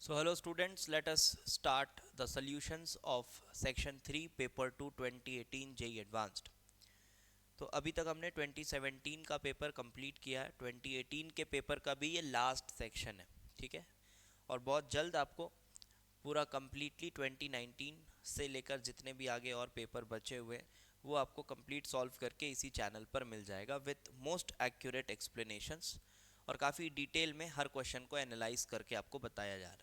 So hello students, let us start the solutions of section 3 paper 2 2018 JEE advanced. तो अभी तक हमने 2017 का पेपर कंप्लीट किया है। 2018 के पेपर का भी ये लास्ट सेक्शन है, ठीक है। और बहुत जल्द आपको पूरा कंप्लीटली 2019 से लेकर जितने भी आगे और पेपर बचे हुए हैं वो आपको कंप्लीट सॉल्व करके इसी चैनल पर मिल जाएगा विथ मोस्ट एक्यूरेट एक्सप्लेनेशंस, और काफ़ी डिटेल में हर क्वेश्चन को एनालाइज करके आपको बताया जा रहा है।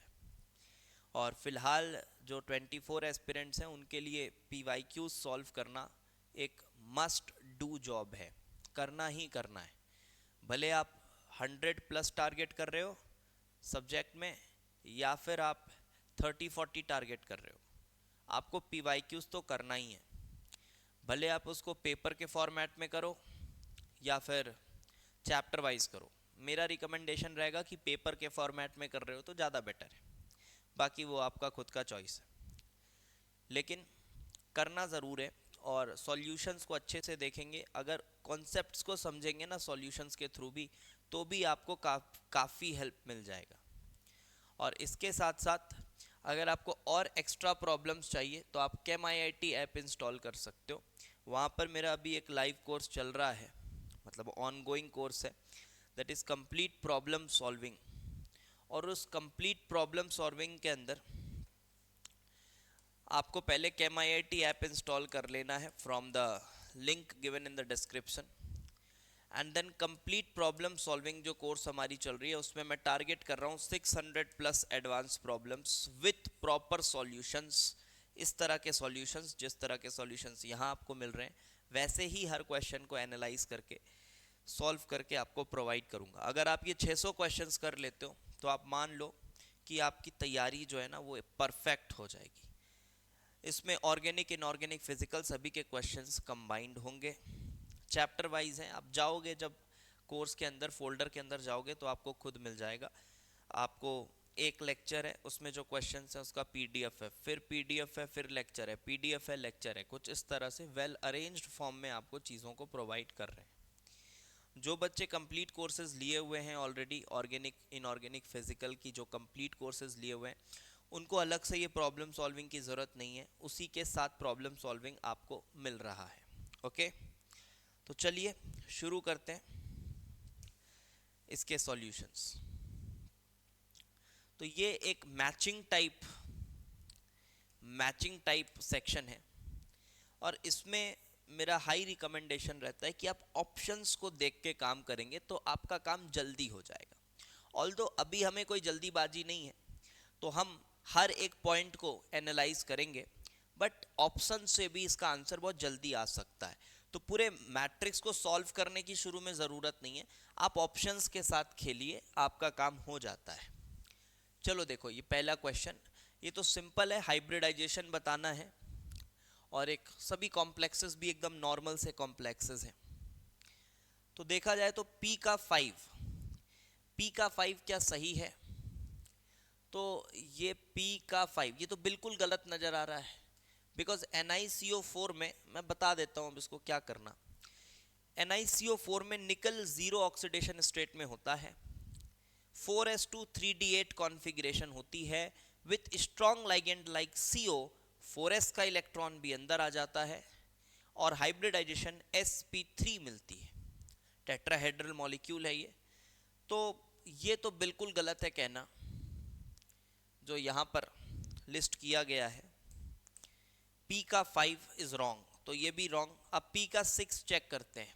और फिलहाल जो 24 एस्पिरेंट्स हैं उनके लिए PYQ सॉल्व करना एक मस्ट डू जॉब है, करना ही करना है। भले आप 100 प्लस टारगेट कर रहे हो सब्जेक्ट में या फिर आप 30-40 टारगेट कर रहे हो, आपको PYQs तो करना ही है। भले आप उसको पेपर के फॉर्मेट में करो या फिर चैप्टर वाइज करो। मेरा रिकमेंडेशन रहेगा कि पेपर के फॉर्मेट में कर रहे हो तो ज़्यादा बेटर है, बाकी वो आपका खुद का चॉइस है, लेकिन करना ज़रूर है। और सॉल्यूशंस को अच्छे से देखेंगे, अगर कॉन्सेप्ट्स को समझेंगे ना सॉल्यूशंस के थ्रू भी, तो भी आपको काफ़ी हेल्प मिल जाएगा। और इसके साथ साथ अगर आपको और एक्स्ट्रा प्रॉब्लम्स चाहिए तो आप ChemIIT ऐप इंस्टॉल कर सकते हो। वहाँ पर मेरा अभी एक लाइव कोर्स चल रहा है, मतलब ऑन गोइंग कोर्स है, that is complete problem solving. और उस कंप्लीट प्रॉब्लम सॉल्विंग के अंदर आपको पहले ChemIIT ऐप इंस्टॉल कर लेना है from the link given in the description, and then complete problem solving जो कोर्स हमारी चल रही है उसमें मैं टारगेट कर रहा हूँ 600 plus advance problems with proper solutions. इस तरह के सॉल्यूशंस, जिस तरह के सॉल्यूशंस यहाँ आपको मिल रहे हैं वैसे ही हर क्वेश्चन को एनालाइज करके सॉल्व करके आपको प्रोवाइड करूँगा। अगर आप ये 600 क्वेश्चंस कर लेते हो तो आप मान लो कि आपकी तैयारी जो है ना वो परफेक्ट हो जाएगी। इसमें ऑर्गेनिक, इनऑर्गेनिक, फिजिकल सभी के क्वेश्चंस कंबाइंड होंगे, चैप्टर वाइज हैं। आप जाओगे जब कोर्स के अंदर फोल्डर के अंदर जाओगे तो आपको खुद मिल जाएगा। आपको एक लेक्चर है उसमें जो क्वेश्चंस हैं उसका PDF है, फिर PDF है, फिर लेक्चर है, PDF है, लेक्चर है, कुछ इस तरह से वेल अरेंज्ड फॉर्म में आपको चीज़ों को प्रोवाइड कर रहे हैं। जो बच्चे कंप्लीट कोर्सेज लिए हुए हैं ऑलरेडी, ऑर्गेनिक, इनऑर्गेनिक, फिजिकल की जो कंप्लीट कोर्सेज लिए हुए हैं उनको अलग से ये प्रॉब्लम सॉल्विंग की ज़रूरत नहीं है, उसी के साथ प्रॉब्लम सॉल्विंग आपको मिल रहा है। ओके, तो चलिए शुरू करते हैं इसके सॉल्यूशंस। तो ये एक मैचिंग टाइप सेक्शन है, और इसमें मेरा हाई रिकमेंडेशन रहता है कि आप ऑप्शंस को देख के काम करेंगे तो आपका काम जल्दी हो जाएगा। ऑल्दो अभी हमें कोई जल्दीबाजी नहीं है तो हम हर एक पॉइंट को एनालाइज करेंगे, बट ऑप्शन से भी इसका आंसर बहुत जल्दी आ सकता है। तो पूरे मैट्रिक्स को सॉल्व करने की शुरू में ज़रूरत नहीं है, आप ऑप्शंस के साथ खेलिए, आपका काम हो जाता है। चलो देखो, ये पहला क्वेश्चन, ये तो सिंपल है, हाइब्रिडाइजेशन बताना है, और एक सभी कॉम्प्लेक्सेस भी एकदम नॉर्मल से कॉम्प्लेक्सेस हैं। तो देखा जाए तो P का 5 क्या सही है? तो ये P का 5 ये तो बिल्कुल गलत नज़र आ रहा है, बिकॉज NiCO4 में, मैं बता देता हूँ अब इसको क्या करना। NiCO4 में निकल जीरो ऑक्सीडेशन स्टेट में होता है, 4s2 3d8 कॉन्फ़िगरेशन होती है with strong ligand like CO, 4s का इलेक्ट्रॉन भी अंदर आ जाता है और हाइब्रिडाइजेशन sp3 मिलती है। टेट्राहेड्रल मॉलिक्यूल है ये। तो ये तो बिल्कुल गलत है कहना जो यहाँ पर लिस्ट किया गया है। P का 5 इज रॉन्ग, तो ये भी रॉन्ग। अब P का 6 चेक करते हैं।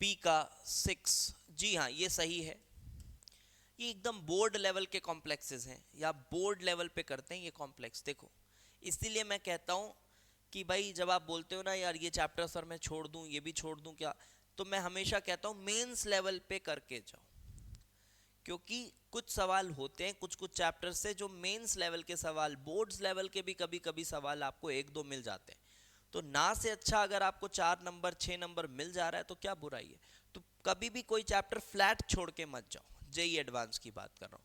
P का 6, जी हाँ ये सही है। ये एकदम बोर्ड लेवल के कॉम्प्लेक्सेस हैं, या बोर्ड लेवल पे करते हैं ये कॉम्प्लेक्स, देखो। इसीलिए मैं कहता हूँ कि भाई जब आप बोलते हो ना यार ये चैप्टर सर मैं छोड़ दूँ, ये भी छोड़ दूँ क्या, तो मैं हमेशा कहता हूँ मेंस लेवल पे करके जाओ, क्योंकि कुछ सवाल होते हैं कुछ कुछ चैप्टर से जो मेंस लेवल के सवाल, बोर्ड्स लेवल के भी कभी कभी सवाल आपको 1-2 मिल जाते हैं। तो ना से अच्छा अगर आपको 4 नंबर 6 नंबर मिल जा रहा है तो क्या बुराई है। तो कभी भी कोई चैप्टर फ्लैट छोड़ के मत जाओ। JEE एडवांस की बात कर रहा हूँ,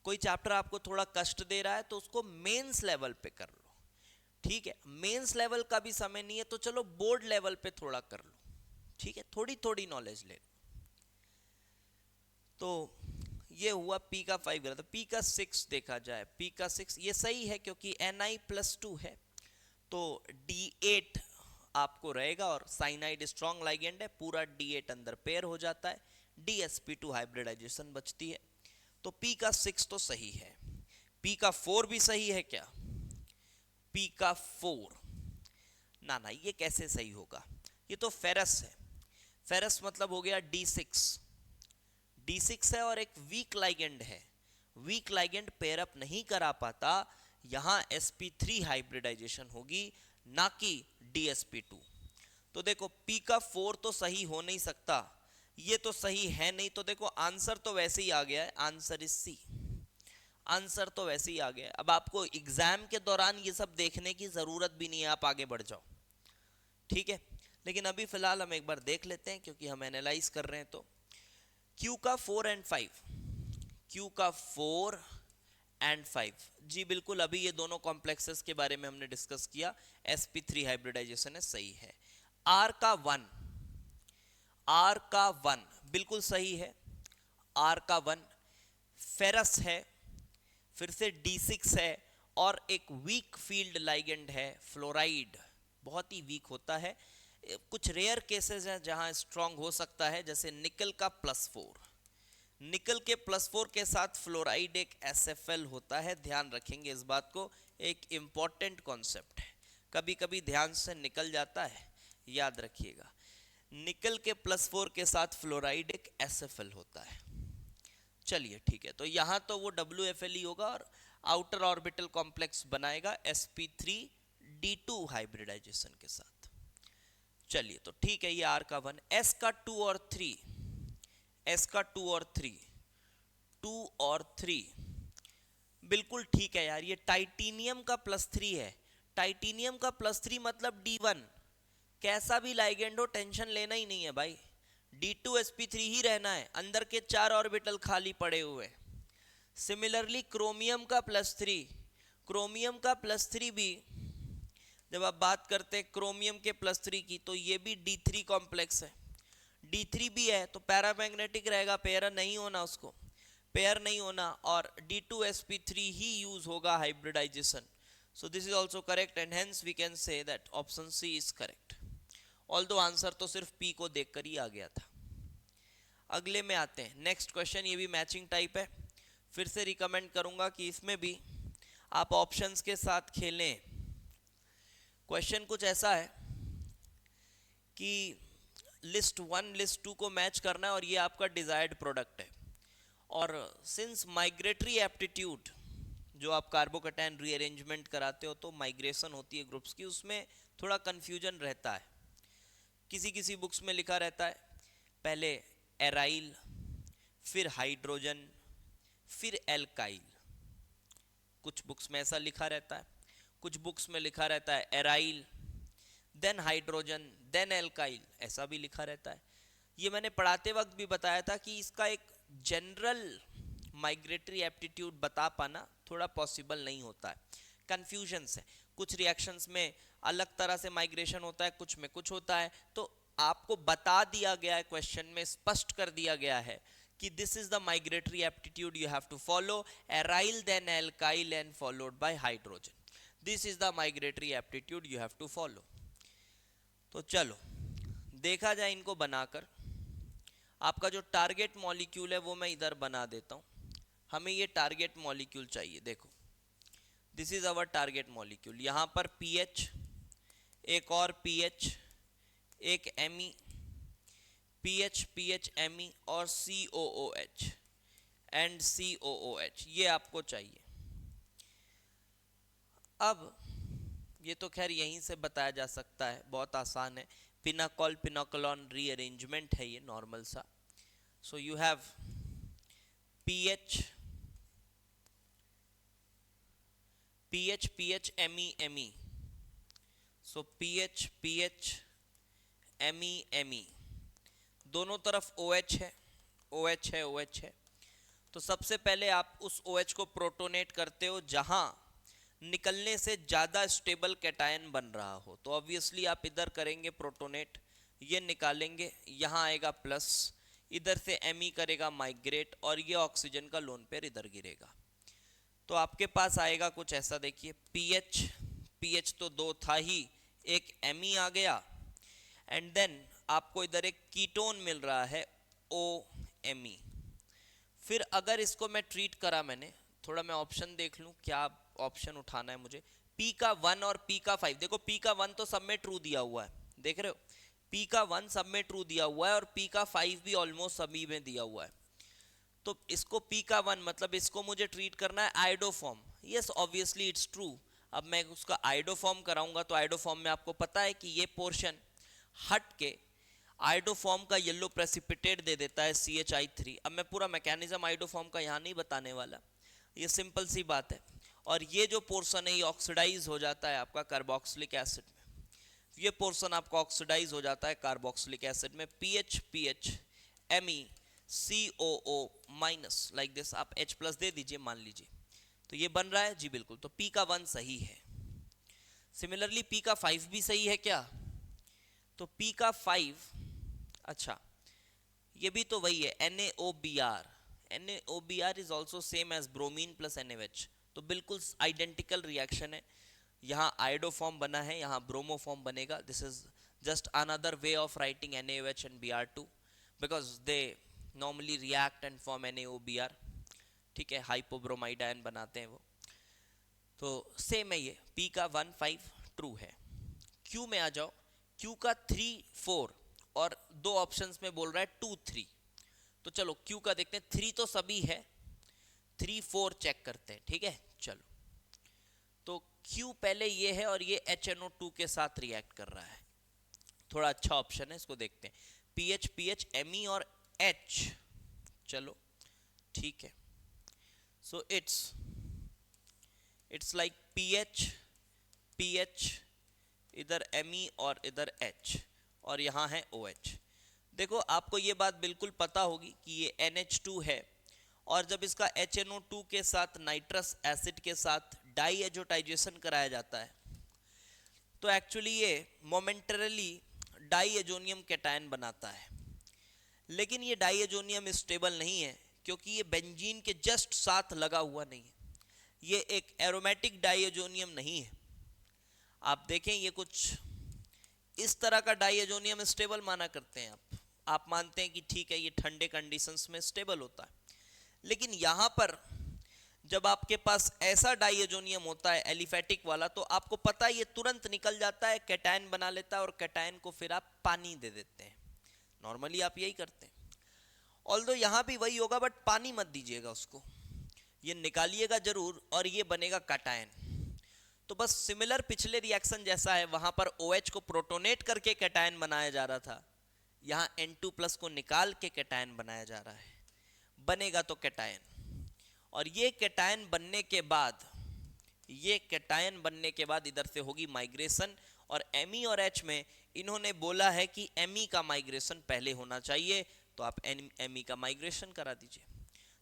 कोई चैप्टर आपको थोड़ा कष्ट दे रहा है तो उसको मेंस लेवल पे कर लो, ठीक है। मेंस लेवल का भी समय नहीं है तो चलो बोर्ड लेवल पे थोड़ा कर लो, ठीक है, थोड़ी थोड़ी नॉलेज ले लो। तो ये हुआ P का 5 गलत, P का 6 देखा जाए, P का 6 ये सही है क्योंकि Ni+2 है, तो D8 आपको रहेगा और साइनाइड स्ट्रॉन्ग लाइगेंड है, पूरा D8 अंदर पेयर हो जाता है, DsP2 हाइब्रिडाइजेशन बचती है। तो P का 6 तो सही है। P का 4 भी सही है क्या? P का 4 ना ना, ये कैसे सही होगा? ये तो फेरस है, फेरस मतलब हो गया D6, D6 है और एक वीक लाइगेंड है, वीक लाइगेंड पेयर अप नहीं करा पाता, यहां sp3 हाइब्रिडाइजेशन होगी, ना कि dsp2। तो देखो P का 4 तो सही हो नहीं सकता, ये तो सही है नहीं, तो देखो आंसर तो वैसे ही आ गया है, आंसर इज सी, आंसर तो वैसे ही आ गया है। अब आपको एग्जाम के दौरान ये सब देखने की जरूरत भी नहीं है, आप आगे बढ़ जाओ, ठीक है। लेकिन अभी फिलहाल हम एक बार देख लेते हैं क्योंकि हम एनालाइज कर रहे हैं। तो Q का 4 एंड 5, Q का 4 एंड 5, जी बिल्कुल, अभी ये दोनों कॉम्प्लेक्सेस के बारे में हमने डिस्कस किया, sp3 हाइब्रिडाइजेशन है, सही है। R का 1, R का 1 बिल्कुल सही है, R का 1 फेरस है, फिर से D6 है और एक वीक फील्ड लाइगेंड है फ्लोराइड, बहुत ही वीक होता है। कुछ रेयर केसेस हैं जहां स्ट्रांग हो सकता है, जैसे निकल का +4, निकल के +4 के साथ फ्लोराइड एक SFL होता है, ध्यान रखेंगे इस बात को, एक इंपॉर्टेंट कॉन्सेप्ट है, कभी कभी ध्यान से निकल जाता है, याद रखिएगा। निकल के +4 के साथ फ्लोराइड एक SFL होता है। चलिए ठीक है, तो यहां तो वो WFL होगा और आउटर ऑर्बिटल कॉम्प्लेक्स बनाएगा sp3d2 हाइब्रिडाइजेशन के साथ। चलिए तो ठीक है, ये R का 1, S का 2 और 3, S का 2 और 3, 2 और 3 बिल्कुल ठीक है यार, ये टाइटेनियम का +3 है, टाइटेनियम का +3 मतलब D1, कैसा भी लाइगेंड हो टेंशन लेना ही नहीं है भाई, D2sp3 ही रहना है, अंदर के 4 ऑर्बिटल खाली पड़े हुए। सिमिलरली क्रोमियम का +3, क्रोमियम का +3 भी, जब आप बात करते हैं क्रोमियम के +3 की, तो ये भी D3 कॉम्प्लेक्स है, D3 भी है तो पैरामैग्नेटिक रहेगा, पेयर नहीं होना, उसको पेयर नहीं होना, और D2sp3 ही यूज होगा hybridisation. So this is also correct and hence we can say that option C is correct, although answer तो सिर्फ P को देखकर ही आ गया था। अगले में आते हैं, नेक्स्ट क्वेश्चन, ये भी मैचिंग टाइप है, फिर से रिकमेंड करूंगा कि इसमें भी आप ऑप्शंस के साथ खेलें। क्वेश्चन कुछ ऐसा है कि लिस्ट 1 लिस्ट 2 को मैच करना है और ये आपका डिजायर्ड प्रोडक्ट है, और सिंस माइग्रेटरी एप्टीट्यूड जो आप कार्बोकैटायन रीअरेंजमेंट कराते हो तो माइग्रेशन होती है ग्रुप्स की, उसमें थोड़ा कंफ्यूजन रहता है, किसी किसी बुक्स में लिखा रहता है पहले एराइल, फिर हाइड्रोजन, फिर एल्काइल, कुछ बुक्स में ऐसा लिखा रहता है, कुछ बुक्स में लिखा रहता है aryl then hydrogen then alkyl, ऐसा भी लिखा रहता है। ये मैंने पढ़ाते वक्त भी बताया था कि इसका एक जनरल माइग्रेटरी एप्टीट्यूड बता पाना थोड़ा पॉसिबल नहीं होता है, कंफ्यूजन्स है, कुछ रिएक्शंस में अलग तरह से माइग्रेशन होता है, कुछ में कुछ होता है, तो आपको बता दिया गया है, क्वेश्चन में स्पष्ट कर दिया गया है कि this is the migratory aptitude you have to follow, aryl then alkyl and followed by hydrogen, this is the migratory aptitude you have to follow. तो चलो देखा जाए इनको बनाकर, आपका जो टारगेट मॉलिक्यूल है वो मैं इधर बना देता हूं, हमें ये टारगेट मॉलिक्यूल चाहिए, देखो this is our target molecule, यहां पर पीएच, एक और पीएच, एक एमई, पीएच पीएच एमई और COOH एंड COOH, ये आपको चाहिए। अब ये तो खैर यहीं से बताया जा सकता है, बहुत आसान है, पिनाकॉल पिनाकोलॉन रीअरेंजमेंट है ये नॉर्मल सा। So you have pH pH pH ME ME, so pH pH ME ME, दोनों तरफ OH है, OH है, OH है, तो सबसे पहले आप उस OH को प्रोटोनेट करते हो जहां निकलने से ज्यादा स्टेबल कैटायन बन रहा हो, तो ऑब्वियसली आप इधर करेंगे प्रोटोनेट, ये निकालेंगे, यहां आएगा प्लस, इधर से Me करेगा माइग्रेट और ये ऑक्सीजन का लोन पेयर इधर गिरेगा। तो आपके पास आएगा कुछ ऐसा, देखिए पीएच तो 2 था ही, एक Me आ गया एंड देन आपको इधर एक कीटोन मिल रहा है OMe। फिर अगर इसको मैं ट्रीट करा, मैंने थोड़ा मैं ऑप्शन देख लूं क्या ऑप्शन उठाना है मुझे। P का 1 और P का 5, देखो P का 1 तो सब में ट्रू दिया हुआ है, देख रहे हो, P का 1 सब में ट्रू दिया हुआ है और P का 5 भी ऑलमोस्ट सभी में दिया हुआ है। तो इसको P का 1 मतलब इसको मुझे ट्रीट करना है iodoform. Yes obviously it's true. अब मैं उसका आइडोफॉर्म कराऊंगा तो आइडोफॉर्म में आपको पता है कि ये पोर्शन हट के आइडोफॉर्म का येलो प्रेसिपिटेट दे देता है CHI3। अब मैं पूरा मैकेनिज्म आइडोफॉर्म का यहाँ नहीं बताने वाला, ये सिंपल सी बात है। और ये जो पोर्शन है ये ऑक्सीडाइज हो जाता है आपका कार्बोक्सिलिक एसिड में, ये पोर्शन आपका ऑक्सीडाइज हो जाता है कार्बोक्सिलिक एसिड में, PH Me COO minus like this, आप H प्लस दे दीजिए मान लीजिए, तो ये बन रहा है जी बिल्कुल। तो P का 1 सही है। सिमिलरली P का 5 भी सही है क्या, तो P का 5, अच्छा ये भी तो वही है NaOBr, NaOBr is also same as bromine plus NaOH, तो बिल्कुल आइडेंटिकल रिएक्शन है। यहाँ आइडोफॉर्म बना है, यहाँ ब्रोमोफॉर्म बनेगा। This is just another way of writing NaOH and Br2 because they normally react and form NaOBr, ठीक है, हाइपोब्रोमाइड आयन बनाते हैं वो। तो सेम है ये, P का 1 5 ट्रू है। Q में आ जाओ, Q का 3 4 और दो ऑप्शंस में बोल रहा है 2 3, तो चलो Q का देखते हैं। 3 तो सभी है, 3 4 चेक करते हैं, ठीक है चलो। तो Q पहले ये है और ये HNO2 के साथ रिएक्ट कर रहा है, थोड़ा अच्छा ऑप्शन है, इसको देखते हैं। PH Me और H, चलो ठीक है। सो इट्स लाइक PH इधर Me और इधर H और यहाँ है OH। देखो आपको ये बात बिल्कुल पता होगी कि ये NH2 है और जब इसका HNO2 के साथ नाइट्रस एसिड के साथ डाई एजोटाइजेशन कराया जाता है तो एक्चुअली ये मोमेंटरली डाई एजोनियम कैटायन बनाता है। लेकिन ये डाई एजोनियम स्टेबल नहीं है क्योंकि ये बेंजीन के जस्ट साथ लगा हुआ नहीं है, ये एक एरोमेटिक डाई एजोनियम नहीं है। आप देखें ये कुछ इस तरह का डाई एजोनियम स्टेबल माना करते हैं आप मानते हैं कि ठीक है ये ठंडे कंडीशंस में स्टेबल होता है। लेकिन यहाँ पर जब आपके पास ऐसा डाइएजोनियम होता है एलिफेटिक वाला, तो आपको पता है ये तुरंत निकल जाता है, कैटायन बना लेता है और कैटायन को फिर आप पानी दे देते हैं। नॉर्मली आप यही करते हैं, ऑल्दो यहाँ भी वही होगा बट पानी मत दीजिएगा उसको, ये निकालिएगा जरूर और ये बनेगा कैटायन। तो बस सिमिलर पिछले रिएक्शन जैसा है, वहां पर OH को प्रोटोनेट करके कैटायन बनाया जा रहा था, यहाँ N2+ को निकाल के कैटायन बनाया जा रहा है, बनेगा तो कैटायन। और ये कैटायन बनने के बाद इधर से होगी माइग्रेशन और Me और H में इन्होंने बोला है कि Me का माइग्रेशन पहले होना चाहिए, तो आप Me का माइग्रेशन करा दीजिए।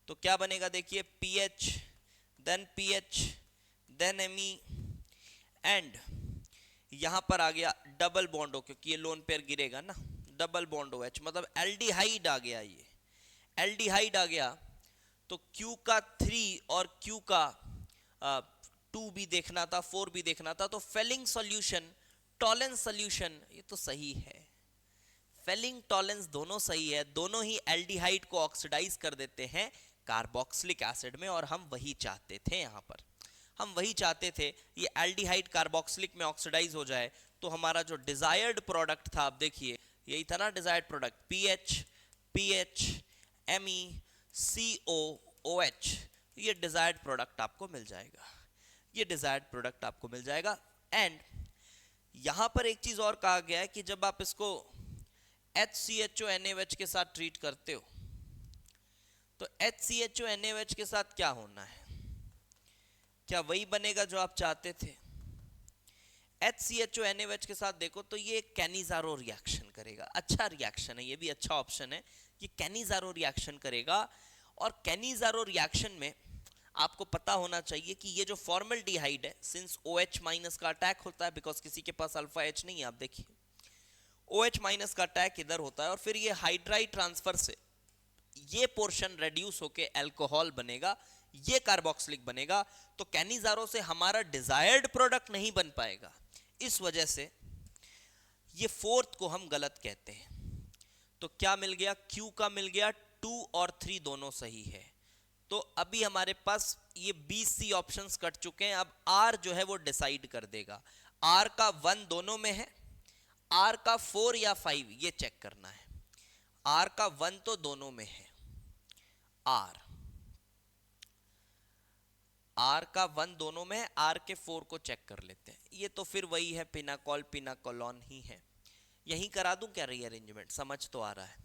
तो क्या बनेगा देखिए, PH देन Me एंड यहां पर आ गया डबल बॉन्ड हो, क्योंकि ये लोन पेयर गिरेगा ना, डबल बॉन्ड OH मतलब एल्डिहाइड आ गया, ये एल्डिहाइड आ गया। तो Q का 3 और Q का 2 भी देखना था, 4 भी देखना था, तो फेलिंग सॉल्यूशन टॉलेंस सॉल्यूशन ये तो सही है, फेलिंग टॉलेंस दोनों सही है, दोनों ही एल्डिहाइड को ऑक्सीडाइज कर देते हैं कार्बोक्सिलिक एसिड में, और हम वही चाहते थे। यहाँ पर हम वही चाहते थे, ये एल्डिहाइड कार्बोक्सिलिक में ऑक्सीडाइज हो जाए, तो हमारा जो डिजायर्ड प्रोडक्ट था, आप देखिए यही था ना desired product, PH Me COOH, ये डिजायर्ड प्रोडक्ट आपको मिल जाएगा, ये डिजायर्ड प्रोडक्ट आपको मिल जाएगा। एंड यहां पर एक चीज और कहा गया है कि जब आप इसको HCHO NaOH के साथ ट्रीट करते हो तो HCHO NaOH के साथ क्या होना है, क्या वही बनेगा जो आप चाहते थे? HCHO NaOH के साथ देखो तो ये कैनिजारो रिएक्शन करेगा, अच्छा रिएक्शन है, ये भी अच्छा ऑप्शन है, ये कैनिजारो रिएक्शन करेगा। और कैनिजारो रिएक्शन में आपको पता होना चाहिए कि ये जो फॉर्मल्डिहाइड है, सिंस OH माइनस का अटैक होता है, बिकॉज किसी के पास अल्फा H नहीं है, आप देखिए OH माइनस का अटैक इधर होता है और फिर ये हाइड्राइड ट्रांसफर से ये पोर्शन रेड्यूस होके अल्कोहल बनेगा, ये कार्बोक्सिलिक बनेगा, तो कैनिजारो से हमारा डिजायर्ड प्रोडक्ट नहीं बन पाएगा। इस वजह से ये फोर्थ को हम गलत कहते हैं। तो क्या मिल गया, क्यू का मिल गया, 2 और 3 दोनों सही है। तो अभी हमारे पास ये बी सी ऑप्शंस कट चुके हैं। अब आर जो है वो डिसाइड कर देगा। आर का 1 दोनों में है, आर का 4 या 5 ये चेक करना है। आर का 1 तो दोनों में है, आर का 1 दोनों में है, आर के 4 को चेक कर लेते हैं। ये तो फिर वही है, पिनाकॉल पिनाकोलॉन ही है। यहीं करा दूं क्या रीअरेंजमेंट, समझ तो आ रहा है।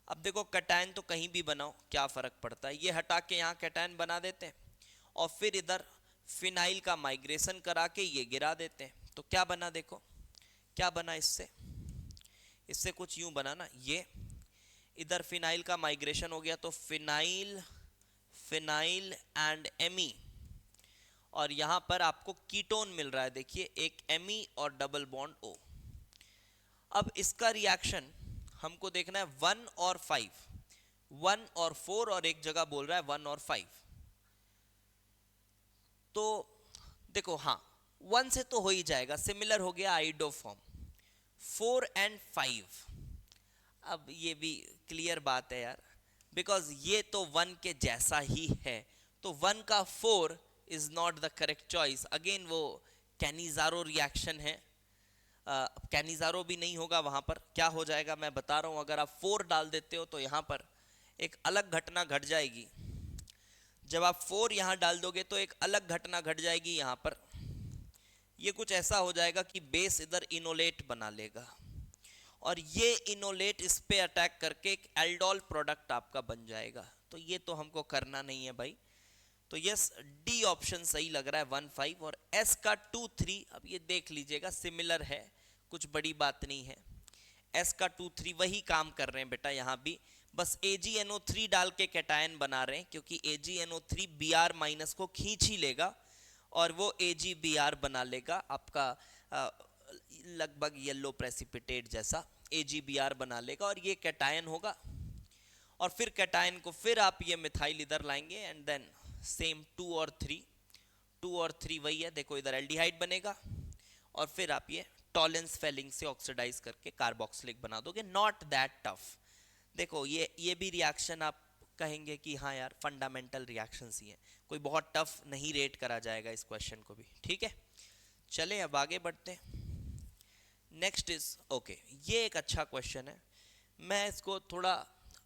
अब देखो कैटायन तो कहीं भी बनाओ क्या फर्क पड़ता है, ये हटा के यहाँ कैटायन बना देते हैं और फिर इधर फिनाइल का माइग्रेशन करा के ये गिरा देते हैं। तो क्या बना, देखो क्या बना, इससे कुछ यूं बना ना, ये इधर फिनाइल का माइग्रेशन हो गया तो फिनाइल एंड एमी, और यहां पर आपको कीटोन मिल रहा है, देखिए एक एमी और डबल बॉन्ड ओ। अब इसका रिएक्शन हमको देखना है 1 और 5, 1 और 4, और एक जगह बोल रहा है 1 और 5। तो देखो हाँ 1 से तो हो ही जाएगा, सिमिलर हो गया आइडोफॉर्म। 4 एंड 5, अब ये भी क्लियर बात है यार, बिकॉज ये तो 1 के जैसा ही है, तो 1 का 4 is not the correct choice. Again वो कैनिजारो रिएक्शन है, कैनिजारो भी नहीं होगा वहां पर। क्या हो जाएगा मैं बता रहा हूं, अगर आप 4 डाल देते हो तो यहां पर एक अलग घटना घट जाएगी। जब आप 4 यहां डाल दोगे तो एक अलग घटना घट जाएगी यहां पर। ये कुछ ऐसा हो जाएगा कि बेस इधर इनोलेट बना लेगा और ये इनोलेट इस पे अटैक करके एक एल्डोल प्रोडक्ट आपका बन जाएगा। तो ये तो हमको करना नहीं है भाई। तो यस, डी ऑप्शन सही लग रहा है, 1 5 और एस का 2 3। अब ये देख लीजिएगा सिमिलर है, कुछ बड़ी बात नहीं है। एस का 2 3 वही काम कर रहे हैं बेटा, यहाँ भी बस AgNO3 डाल के कैटायन बना रहे हैं, क्योंकि AgNO3 Br माइनस को खींच ही लेगा और वो AgBr बना लेगा आपका लगभग येलो प्रेसिपिटेट जैसा AgBr बना लेगा और ये कैटायन होगा। और फिर कैटायन को फिर आप ये मिथाइल इधर लाएंगे एंड देन सेम 2 और 3 वही है, देखो इधर एल्डिहाइड बनेगा और फिर आप ये टॉलेंस फेलिंग से ऑक्सीडाइज करके कार्बोक्सिलिक बना दोगे। Not that tough. देखो ये भी रिएक्शन आप कहेंगे कि हाँ यार फंडामेंटल रिएक्शंस ही हैं, कोई बहुत टफ नहीं रेट करा जाएगा इस क्वेश्चन को भी। ठीक है, चले अब आगे बढ़ते हैं। नेक्स्ट इज ओके, ये एक अच्छा क्वेश्चन है, मैं इसको थोड़ा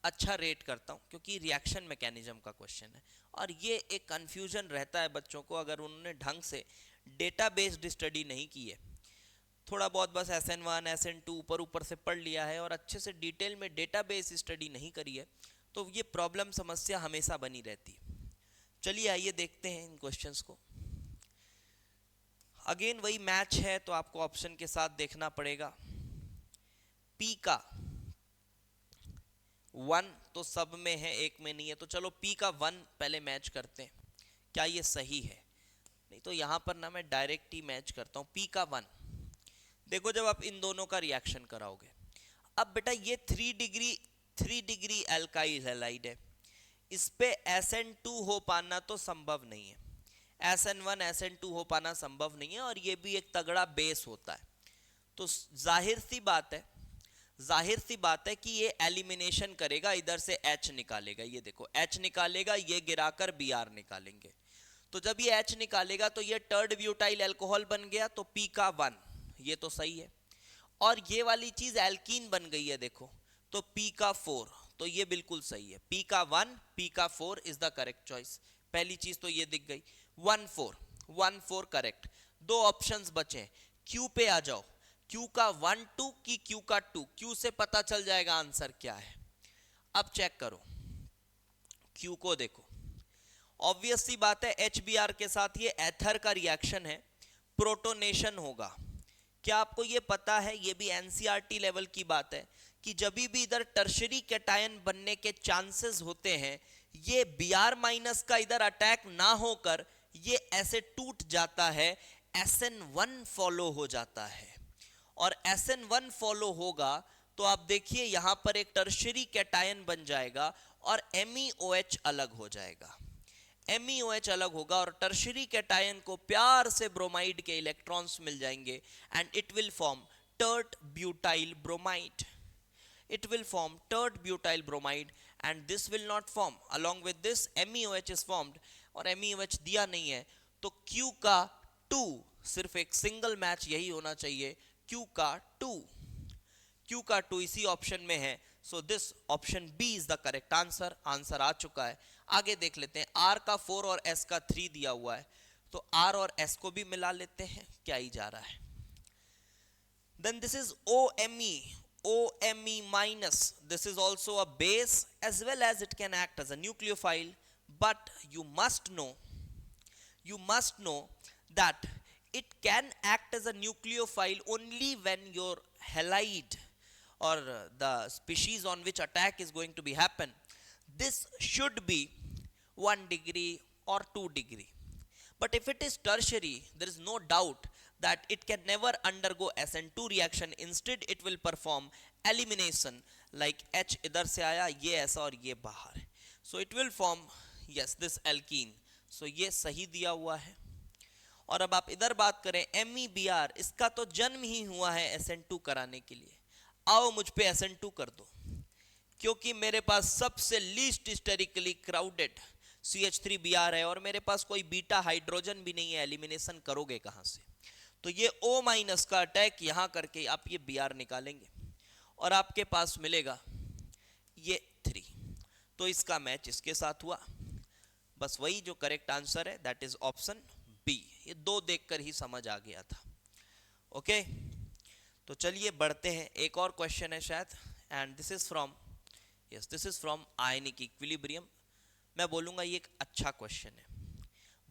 अच्छा रेट करता हूँ क्योंकि रिएक्शन मैकेनिज्म का क्वेश्चन है और ये एक कंफ्यूजन रहता है बच्चों को अगर उन्होंने ढंग से डेटा बेस्ड स्टडी नहीं की है। थोड़ा बहुत बस SN1 SN2 ऊपर ऊपर से पढ़ लिया है और अच्छे से डिटेल में डेटा बेस्ड स्टडी नहीं करी है, तो ये प्रॉब्लम समस्या हमेशा बनी रहती है। चलिए आइए देखते हैं इन क्वेश्चंस को। अगेन वही मैच है तो आपको ऑप्शन के साथ देखना पड़ेगा। P का 1 तो सब में है, एक में नहीं है, तो चलो P का 1 पहले मैच करते हैं, क्या ये सही है? नहीं तो यहां पर ना मैं डायरेक्ट ही मैच करता हूं। P का 1, देखो जब आप इन दोनों का रिएक्शन कराओगे, अब बेटा ये 3 डिग्री एल्काइल हैलाइड है, इस पे SN2 हो पाना तो संभव नहीं है, SN1 SN2 हो पाना संभव नहीं है और ये भी एक तगड़ा बेस होता है। तो जाहिर सी बात है कि ये एलिमिनेशन करेगा, इधर से H निकालेगा, ये देखो H निकालेगा, ये गिराकर Br निकालेंगे। तो जब ये H निकालेगा तो ये टर्ड ब्यूटाइल अल्कोहल बन गया, तो P का 1 ये तो सही है। और ये वाली चीज एल्कीन बन गई है देखो, तो P का 4 तो ये बिल्कुल सही है। P का 1 P का 4 इज द करेक्ट चॉइस। पहली चीज तो ये दिख गई, 1 4 करेक्ट। दो ऑप्शंस बचे, Q पे आ जाओ, Q का 1 2 की Q का 2, Q से पता चल जाएगा आंसर क्या है। अब चेक करो Q को, देखो ऑब्वियस सी बात है HBr के साथ ये एथर का रिएक्शन है, प्रोटोनेशन होगा। क्या आपको ये पता है, ये भी NCERT लेवल की बात है कि जब भी इधर टर्शरी कैटायन बनने के चांसेस होते हैं, ये Br माइनस का इधर अटैक ना होकर ये ऐसे टूट जाता है, SN1 फॉलो हो जाता है और SN1 फॉलो होगा तो आप देखिए यहां पर एक टर्शरी कैटायन बन जाएगा और MEOH अलग हो जाएगा। MEOH अलग होगा और टर्शरी कैटायन को प्यार से ब्रोमाइड के इलेक्ट्रॉन्स मिल जाएंगे and it will form tert butyl bromide. It will form tert butyl bromide and this will not form. Along with this MEOH is formed और MEOH दिया नहीं है तो Q का 2 सिर्फ एक सिंगल मैच यही होना चाहिए, Q का 2. Q का 2 इसी ऑप्शन में है, so this option B is the correct answer. Answer आ चुका है. आगे देख लेते हैं. R का 4 और S का 3 दिया हुआ है तो R और S को भी मिला लेते हैं. क्या ही जा रहा है. Then this is OMe minus. This is also a base as well as it can act as a nucleophile, but you must know that it can act as a nucleophile only when your halide or the species on which attack is going to be happen, this should be 1 degree or 2 degree. But if it is tertiary, there is no doubt that it can never undergo SN2 reaction. Instead it will perform elimination, like H इधर से आया, ये ऐसा और ये बाहर. So it will form yes this alkene. So ये सही दिया हुआ है. और अब आप इधर बात करें MEBR, इसका तो जन्म ही हुआ है SN2 कराने के लिए. आओ मुझ पे SN2 कर दो, क्योंकि मेरे पास सबसे लीस्ट हिस्टेरिकली क्राउडेड CH3Br है और मेरे पास कोई बीटा हाइड्रोजन भी नहीं है. एलिमिनेशन करोगे कहां से. तो ये O माइनस का अटैक यहां करके आप ये Br निकालेंगे और आपके पास मिलेगा ये 3. तो इसका मैच इसके साथ हुआ. बस वही जो करेक्ट आंसर है, दैट इज ऑप्शन बी. ये 2 देखकर ही समझ आ गया था. ओके तो चलिए बढ़ते हैं. एक और क्वेश्चन है शायद, and this is from ionic equilibrium. मैं बोलूंगा ये एक अच्छा क्वेश्चन है.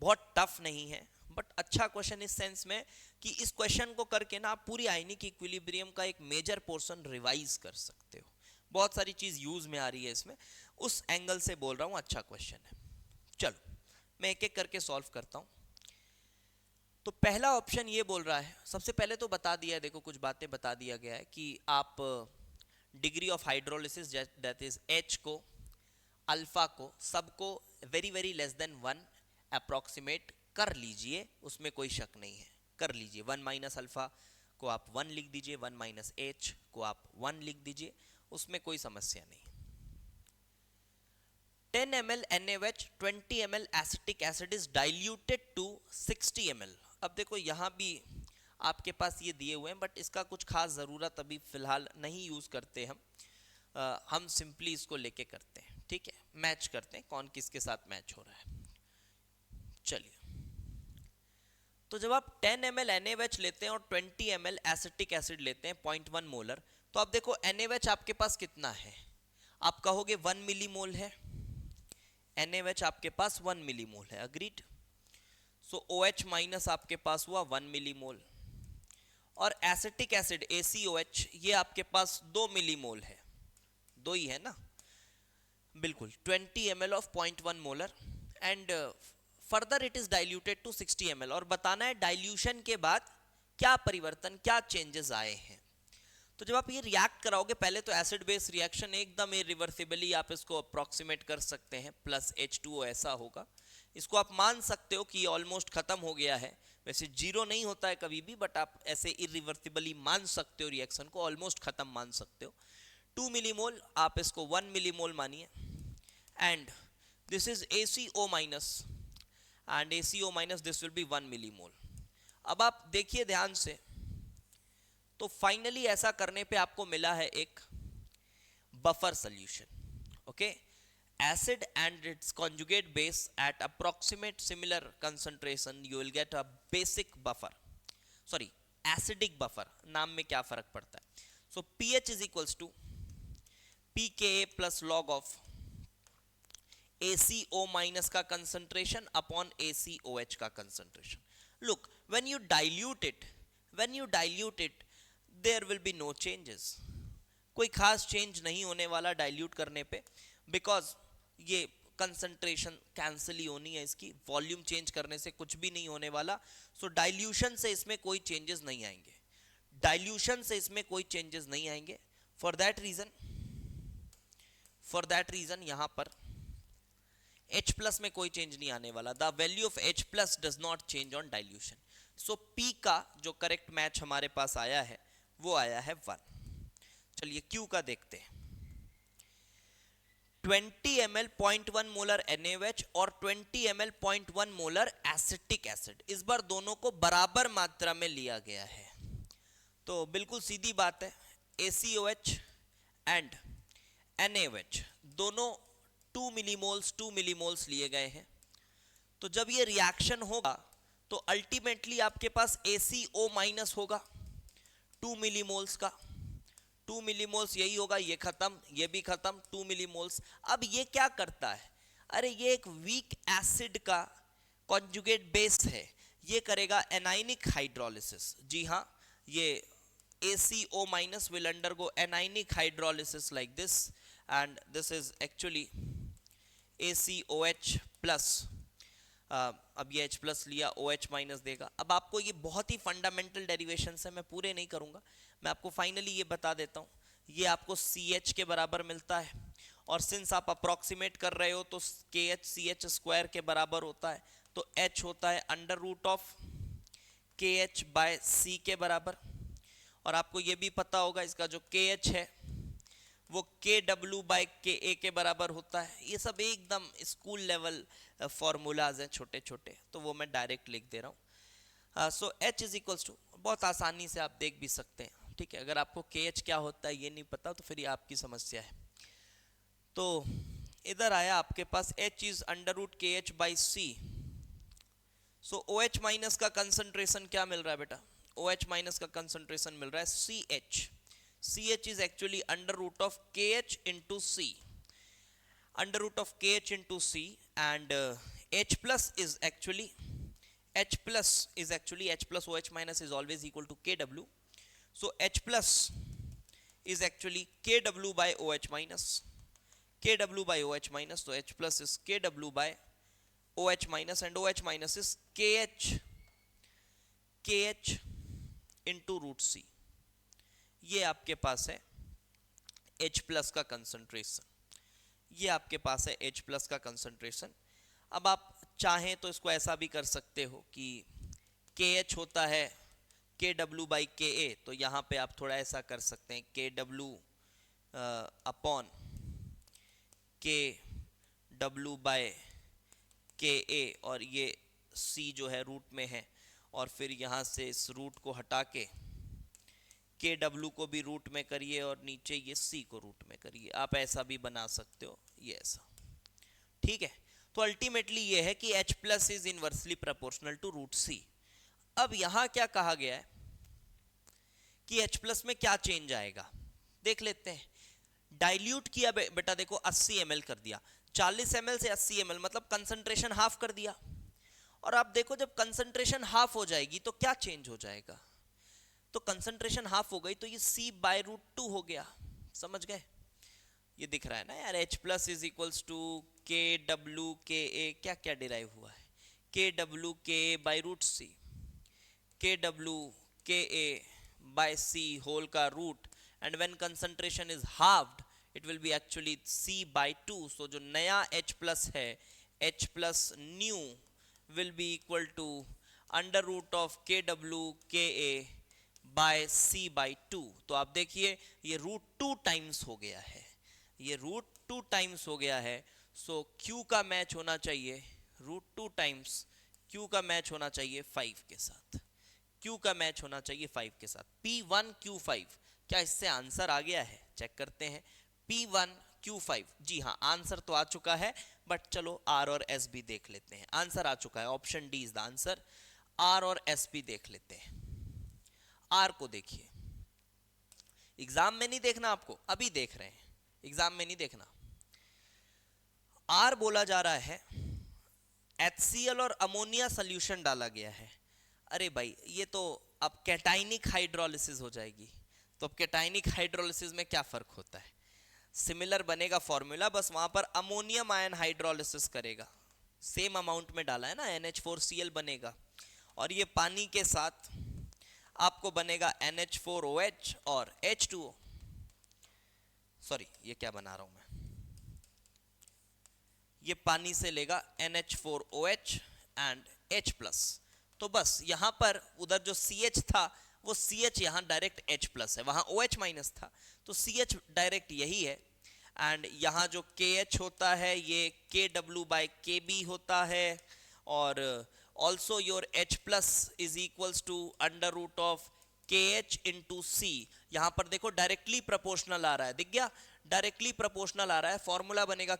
बहुत टफ नहीं है बट अच्छा क्वेश्चन इस सेंस में कि इस क्वेश्चन को करके ना आप पूरी आयनिक इक्विलिब्रियम का एक मेजर पोर्शन रिवाइज कर सकते हो. बहुत सारी चीज यूज में आ रही है इसमें, उस एंगल से बोल रहा हूं अच्छा क्वेश्चन है. चलो मैं एक एक करके सॉल्व करता हूं. तो पहला ऑप्शन ये बोल रहा है, सबसे पहले तो बता दिया, देखो कुछ बातें बता दिया गया है कि आप degree of hydrolysis that is H को, अल्फा को, सबको very very less than 1 approximate कर लीजिए, उसमें कोई शक नहीं है. कर लीजिए. 1 माइनस अल्फा को आप 1 लिख दीजिए, 1 माइनस H को आप 1 लिख दीजिए, उसमें कोई समस्या नहीं. 10 ml NaOH 20 ml acetic acid is diluted to 60 ml. अब देखो यहाँ भी आपके पास ये दिए हुए हैं बट इसका कुछ खास ज़रूरत अभी फ़िलहाल नहीं यूज़ करते हम सिंपली इसको लेके करते हैं. ठीक है, मैच करते हैं कौन किसके साथ मैच हो रहा है. चलिए, तो जब आप 10 ml NaOH लेते हैं और 20 ml एसिटिक एसिड लेते हैं 0.1 मोलर, तो आप देखो NaOH आपके पास कितना है. आप कहोगे 1 मिलीमोल है. NaOH आपके पास 1 मिलीमोल है. अग्रीड. सो OH माइनस आपके पास हुआ 1 मिलीमोल और एसिटिक एसिड ACOH ये आपके पास 2 मिलीमोल है. 2 ही है ना, बिल्कुल. 20 ml of 0.1 molar and further it is diluted to 60 ml. और बताना है डाइल्यूशन के बाद क्या परिवर्तन, क्या चेंजेस आए हैं. तो जब आप ये रिएक्ट कराओगे, पहले तो एसिड बेस रिएक्शन एकदम इरिवर्सिबली आप इसको अप्रोक्सीमेट कर सकते हैं, प्लस H2O ऐसा होगा. इसको आप मान सकते हो कि ये ऑलमोस्ट खत्म हो गया है. वैसे जीरो नहीं होता है कभी भी, बट आप ऐसे इरिवर्सिबली मान सकते हो रिएक्शन को, ऑलमोस्ट खत्म मान सकते हो. 2 मिलीमोल आप इसको 1 मिलीमोल मानिए and this is ACO minus and ACO minus this will be 1 millimole. अब आप देखिए ध्यान से, तो फाइनली ऐसा करने पे आपको मिला है एक buffer solution. Okay, acid and its conjugate base at approximate similar concentration you will get a basic buffer, sorry acidic buffer. नाम में क्या फर्क पड़ता है. so pH is equals to pKa plus log of ACO minus का concentration upon ACOH का concentration. look, when you dilute it there will be no changes. कोई खास चेंज नहीं होने वाला डाइल्यूट करने पे, बिकॉज ये कंसंट्रेशन कैंसिल ही होनी है इसकी. वॉल्यूम चेंज करने से कुछ भी नहीं होने वाला. सो डाइल्यूशन से इसमें कोई चेंजेस नहीं आएंगे. For that for that reason यहां पर H प्लस में कोई चेंज नहीं आने वाला. The value of H plus does not change on dilution. So P का जो करेक्ट मैच हमारे पास आया है वो आया है 1. चलिए Q का देखते हैं. 20 ml 0.1 मोलर NaOH और 20 ml 0.1 मोलर एसिटिक एसिड. इस बार दोनों को बराबर मात्रा में लिया गया है. तो बिल्कुल सीधी बात है, ACOH एंड NaOH दोनों 2 मिलीमोल्स लिए गए हैं. तो जब ये रिएक्शन होगा तो अल्टीमेटली आपके पास ACO माइनस होगा 2 मिलीमोल्स का. 2 मिलीमोल्स यही होगा, ये खत्म, ये भी खत्म, 2 मिलीमोल्स. अब ये क्या करता है? अरे ये एक वीक एसिड का कॉन्जुगेट बेस है, ये करेगा एनाइनिक हाइड्रोलिसिस. जी हाँ, ये ACO minus will undergo anionic hydrolysis like this, and this is actually ACOH plus. अब ये H प्लस लिया, OH माइनस देगा. अब आपको ये बहुत ही फंडामेंटल डेरिवेशन है, मैं पूरे नहीं करूंगा, मैं आपको फाइनली ये बता देता हूँ. ये आपको CH के बराबर मिलता है, और सिंस आप अप्रोक्सीमेट कर रहे हो तो KH CH स्क्वायर के बराबर होता है. तो H होता है under root of KH by C के बराबर. और आपको ये भी पता होगा इसका जो KH है वो KW बाय KA के बराबर होता है. ये सब एकदम स्कूल लेवल फॉर्मूलाज हैं छोटे छोटे, तो वो मैं डायरेक्ट लिख दे रहा हूँ. सो H इज इक्वल्स टू, बहुत आसानी से आप देख भी सकते हैं. ठीक है, अगर आपको KH क्या होता है ये नहीं पता तो फिर ये आपकी समस्या है. तो इधर आया आपके पास H is under root KH by C. So OH minus का कंसंट्रेशन क्या मिल रहा है बेटा? OH माइनस का कंसंट्रेशन मिल रहा है CH. CH is actually under root of KH into C. Under root of KH into C, and H plus is actually H plus OH minus is always equal to KW. So H plus is actually KW by OH minus. KW by OH minus. So H plus is KW by OH minus, and OH minus is KH into root C. ये आपके पास है H plus का concentration. ये आपके पास है H plus का concentration. अब आप चाहें तो इसको ऐसा भी कर सकते हो कि KH होता है KW बाई KA, तो यहाँ पे आप थोड़ा ऐसा कर सकते हैं KW upon KW by KA, और ये C जो है रूट में है, और फिर यहाँ से इस रूट को हटा के KW को भी रूट में करिए और नीचे ये C को रूट में करिए. आप ऐसा भी बना सकते हो, ये ऐसा. ठीक है, तो अल्टीमेटली ये है कि H plus is inversely proportional to root C. अब यहां क्या कहा गया है कि H प्लस में क्या चेंज आएगा, देख लेते हैं. डाइल्यूट किया बेटा, देखो 80 ml कर दिया, 40 ml से 80 ml मतलब कंसंट्रेशन हाफ कर दिया. और आप देखो जब कंसंट्रेशन हाफ हो जाएगी तो क्या चेंज हो जाएगा? तो कंसंट्रेशन हाफ हो गई तो ये C बाय रूट 2 हो गया. समझ गए? ये दिख रहा है ना यार, H plus is equals to KW KA. क्या क्या डिराइव हुआ है? KW KA by root C, KW KA by C whole का root, and when concentration is halved it will be actually C by 2. So जो नया H plus है, H plus new will be equal to under root of KW KA by C by 2. तो आप देखिए ये root 2 times हो गया है, ये रूट 2 टाइम्स हो गया है. सो Q का मैच होना चाहिए रूट 2 टाइम्स, Q का मैच होना चाहिए 5 के साथ, Q का मैच होना चाहिए 5 के साथ. P1Q5, क्या इससे आंसर आ गया है? चेक करते हैं. P1Q5, जी हाँ आंसर तो आ चुका है, बट चलो R और S भी देख लेते हैं. आंसर आ चुका है, option D is the answer. R और S भी देख लेते हैं. R को देखिए, एग्जाम में नहीं देखना आपको, अभी देख रहे हैं, एग्जाम में नहीं देखना. R बोला जा रहा है HCl और अमोनिया सोल्यूशन डाला गया है. अरे भाई ये तो अब कैटाइनिक हाइड्रोलिसिस हो जाएगी. तो अब कैटाइनिक हाइड्रोलिसिस में क्या फर्क होता है? सिमिलर बनेगा फॉर्मूला, बस वहां पर अमोनियम आयन हाइड्रोलिसिस करेगा. सेम अमाउंट में डाला है ना, NH4Cl बनेगा, और ये पानी के साथ आपको बनेगा NH4OH और H2O. सॉरी, ये क्या बना रहा हूं मैं, ये पानी से लेगा NH4OH एंड H+। तो बस यहाँ पर उधर जो CH था वो CH यहाँ डायरेक्ट H+ है, वहाँ OH- था, तो CH डायरेक्ट यही है। एंड यहाँ जो KH होता है ये KW/KB होता है, और also your H+ is equals to √of KH into C। यहाँ पर देखो डायरेक्टली प्रोपोर्शनल आ रहा है, दिख गया, डायरेक्टली प्रोपोर्शनल आ रहा है। फॉर्मूला बनेगा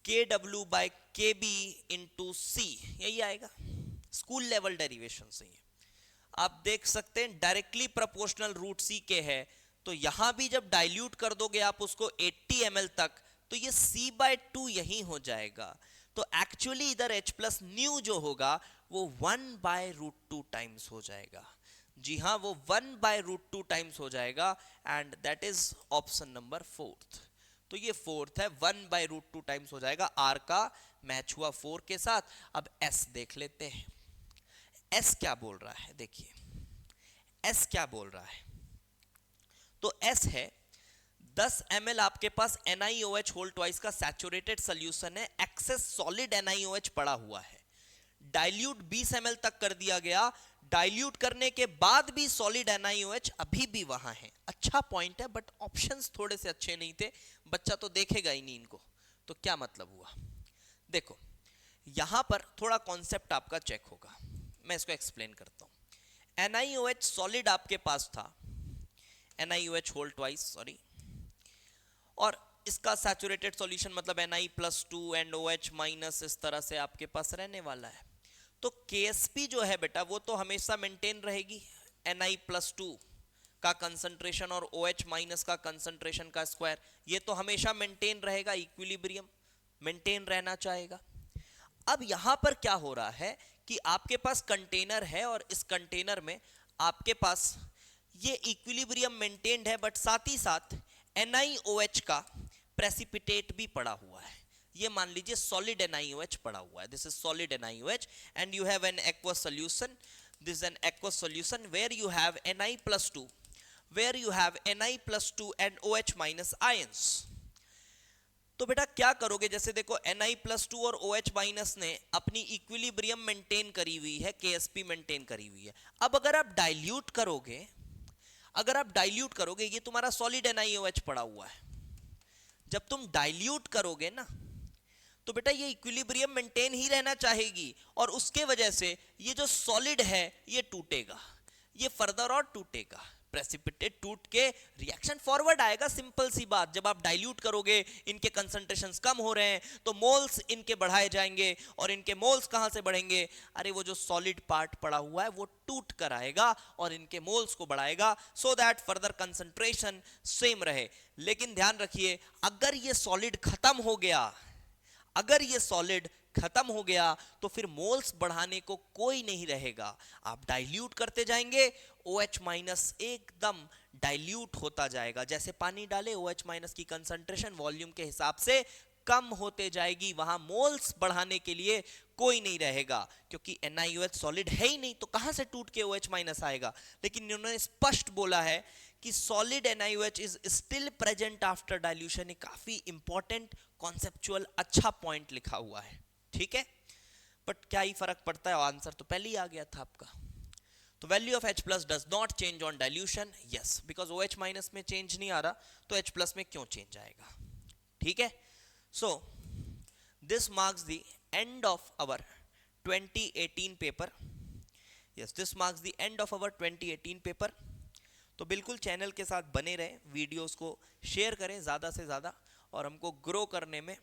KW/KB into C, यही आएगा, स्कूल लेवल डेरिवेशन से ही आप देख सकते हैं डायरेक्टली प्रोपोर्शनल √CK है। तो यहां भी जब डाइल्यूट कर दोगे आप उसको 80 ml तक, तो ये C/2 यही हो जाएगा। तो एक्चुअली इधर H+ न्यू जो होगा वो 1/√2 टाइम्स हो जाएगा। जी हाँ, वो 1/√2 टाइम्स हो जाएगा, and that is option number 4। तो ये 4 है, 1/√2 टाइम्स हो जाएगा। R का मैच हुआ 4 के साथ। अब S देख लेते हैं, S क्या बोल रहा है, देखिए S क्या बोल रहा है। तो S है 10 ml आपके पास NiOH होल ट्वाइस का सैचुरेटेड सोल्यूशन है, एक्सेस सॉलिड NiOH पड़ा हुआ है, डाइल्यूट 20 ml तक कर दिया गया। डाइल्यूट करने के बाद भी सॉलिड NiOH अभी भी वहां है। अच्छा पॉइंट है, बट ऑप्शंस थोड़े से अच्छे नहीं थे, बच्चा तो देखेगा ही नहीं इनको। तो क्या मतलब हुआ, देखो यहां पर थोड़ा कॉन्सेप्ट आपका चेक होगा, मैं इसको एक्सप्लेन करता हूं। NiOH सॉलिड आपके पास था, NiOH होल ट्वाइस, सॉरी, और इसका सैचुरेटेड सॉल्यूशन मतलब Na+2 एंड OH- इस तरह से आपके पास रहने वाला है। तो KSP जो है बेटा वो तो हमेशा मेंटेन रहेगी, Na+2 का कंसंट्रेशन और OH- का कंसंट्रेशन का स्क्वायर, ये तो हमेशा मेंटेन रहेगा, इक्विलिब्रियम मेंटेन रहना चाहेगा। अब यहां पर क्या हो रहा है कि आपके पास कंटेनर है, और इस कंटेनर में आपके पास ये इक्विलिब्रियम मेंटेन्ड है, बट साथ ही साथ NiOH का प्रेसिपिटेट भी पड़ा हुआ है। ये मान लीजिए सॉलिड NiOH पड़ा हुआ है, this is solid NiOH, and you have an aqueous solution, this is an aqueous solution where you have Na+2, where you have Na+2 and OH- ions. तो बेटा क्या करोगे, जैसे देखो Na+2 और OH- ने अपनी इक्विलिब्रियम मेंटेन करी हुई है, KSP मेंटेन करी हुई है। अब अगर आप डाइल्यूट करोगे, ये तुम्हारा सॉलिड NiOH पड़ा हुआ है, जब तुम डाइल्यूट करोगे ना तो बेटा ये इक्विलिब्रियम मेंटेन ही रहना चाहेगी, और उसके वजह से ये जो सॉलिड है ये टूटेगा, ये फर्दर और टूटेगा, प्रेसिपिटेट टूट के रिएक्शन फॉरवर्ड आएगा। सिंपल सी बात, जब आप डाइल्यूट करोगे, इनके कंसंट्रेशंस कम हो रहे हैं, तो मोल्स इनके बढ़ाए जाएंगे, और इनके मोल्स कहां से बढ़ेंगे, अरे वो जो सॉलिड पार्ट पड़ा हुआ है वो टूट कर आएगा और इनके मोल्स को बढ़ाएगा, so that further concentration same रहे। लेकिन ध्यान रखिए, अगर ये सॉलिड खत्म हो गया, खत्म हो गया तो फिर मोल्स बढ़ाने को कोई नहीं रहेगा। आप डाइल्यूट करते जाएंगे, OH- एकदम डाइल्यूट होता जाएगा, जैसे पानी डाले OH- की कंसंट्रेशन वॉल्यूम के हिसाब से कम होते जाएगी, वहां मोल्स बढ़ाने के लिए कोई नहीं रहेगा, क्योंकि NiOH सॉलिड है ही नहीं, तो कहां से टूट के OH- आएगा। लेकिन इन्होंने स्पष्ट बोला है कि solid NiOH is still present after dilution. ये काफी इंपॉर्टेंट कॉन्सेप्चुअल अच्छा पॉइंट लिखा हुआ है, ठीक है। बट क्या ही फर्क पड़ता है, आंसर तो पहले ही आ गया था आपका। तो value of H+ does not change on dilution, yes, because OH- में चेंज नहीं आ रहा, तो H+ में क्यों चेंज आएगा, ठीक है। So this marks the end of our 2018 paper, yes, this marks the end of our 2018 paper. तो बिल्कुल चैनल के साथ बने रहें, वीडियोस को शेयर करें ज़्यादा से ज़्यादा, और हमको ग्रो करने में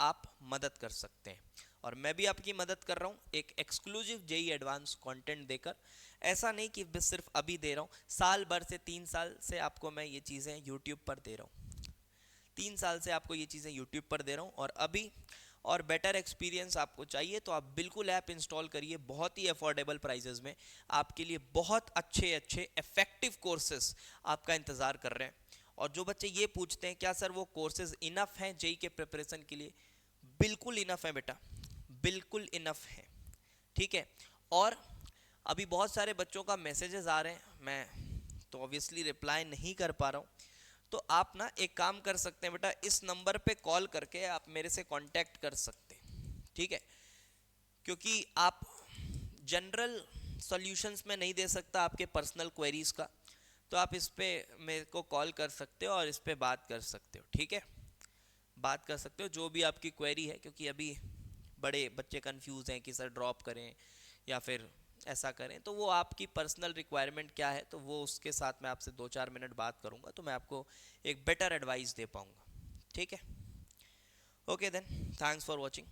आप मदद कर सकते हैं, और मैं भी आपकी मदद कर रहा हूँ एक एक्सक्लूसिव JEE एडवांस कंटेंट देकर। ऐसा नहीं कि बस सिर्फ अभी दे रहा हूँ, साल भर से 3 साल से आपको मैं ये चीज़ें यूट्यूब पर दे रहा हूँ, 3 साल से आपको ये चीज़ें यूट्यूब पर दे रहा हूँ। और अभी और बेटर एक्सपीरियंस आपको चाहिए तो आप बिल्कुल ऐप इंस्टॉल करिए, बहुत ही अफोर्डेबल प्राइजेस में आपके लिए बहुत अच्छे इफेक्टिव कोर्सेज आपका इंतज़ार कर रहे हैं। और जो बच्चे ये पूछते हैं क्या सर वो कोर्सेज इनफ हैं JEE के प्रिपरेशन के लिए, बिल्कुल इनफ है बेटा, बिल्कुल इनफ है, ठीक है। और अभी बहुत सारे बच्चों का मैसेजेस आ रहे हैं, मैं तो ऑब्वियसली रिप्लाई नहीं कर पा रहा हूँ, तो आप ना एक काम कर सकते हैं बेटा, इस नंबर पे कॉल करके आप मेरे से कांटेक्ट कर सकते हैं, ठीक है, क्योंकि आप जनरल सॉल्यूशंस में नहीं दे सकता आपके पर्सनल क्वेरीज का, तो आप इस पे मेरे को कॉल कर सकते हो और इस पे बात कर सकते हो, ठीक है, बात कर सकते हो जो भी आपकी क्वेरी है, क्योंकि अभी बड़े बच्चे कंफ्यूज हैं कि सर ड्रॉप करें या फिर ऐसा करें, तो वो आपकी पर्सनल रिक्वायरमेंट क्या है, तो वो उसके साथ मैं आपसे 2-4 मिनट बात करूंगा, तो मैं आपको एक बेटर एडवाइस दे पाऊंगा, ठीक है। Okay then, thanks for watching.